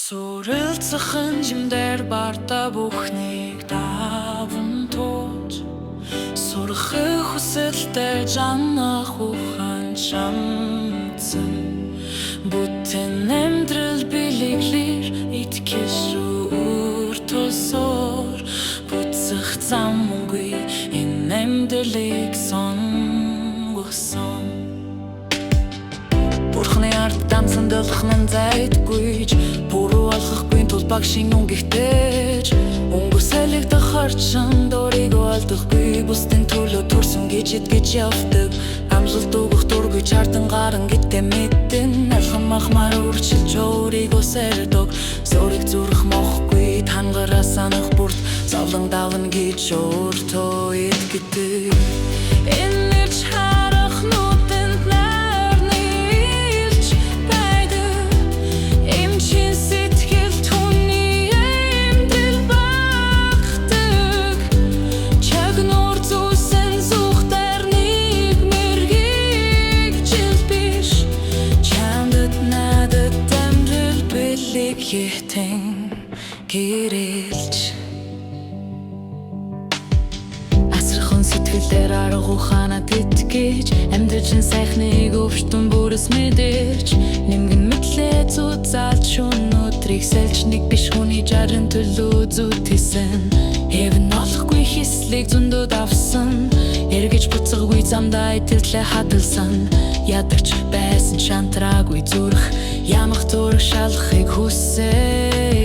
Суралцах хэмжимдэр барта бүхнийг даван тууж сурахыг хүсэлтэй жанах ухаан шамцсан бүтэн амьдрал билеглэр итгэж үртөсөөр буцах замгүй энэ амьдралыг сонгосон Бурхны ард дансан дэлхнэн зайдгүйж Пуруу алхахгүй тул багшийн үнгихтэж Өнгөрсөлийг тохорчин дөрийг олдохгүй Бусдын төлөө төрсөн гэж итгэж явдаг Амлалт өгөх дургүй чардан гаран гэдгээ мэдэн Алхам махмаар үрчилж өөрийгөө сэрдэг Зориг зүрх мохгүй тангараа санах бүрт Зовлон давна гэж өөртөө итгэдэг Хитэн гэрэлж Асархан сэтгэлээр арга ухаанаад итгэж Амьдралын сайхныг өвчтөн бүрээс мэдэрч Нэмгэн мэдлээ зузаалж өнөөдрийг сэлж Нэг биш хүний жарын төлөө зүт хийсэн Хэвэн олохгүй хислийг зөндөө давсан Эргэж буцаггүй замдаа итгэлээ хадгалсан Ядагч байсан шантраагүй зүрх Ямах зүрх шалахыг хүсэн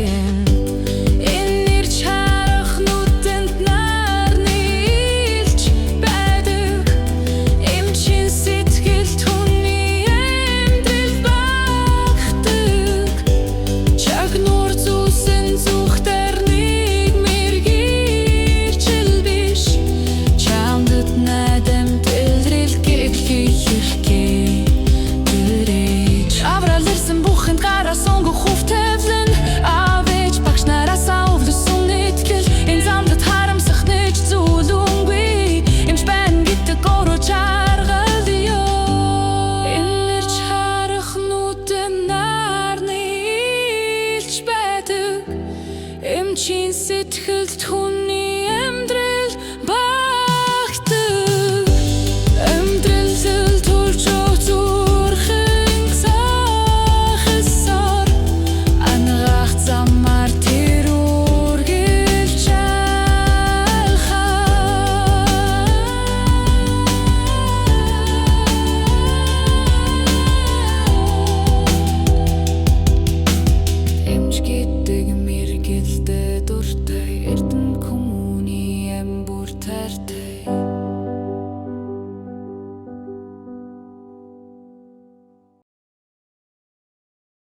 Эмчин сэтгэлд хүн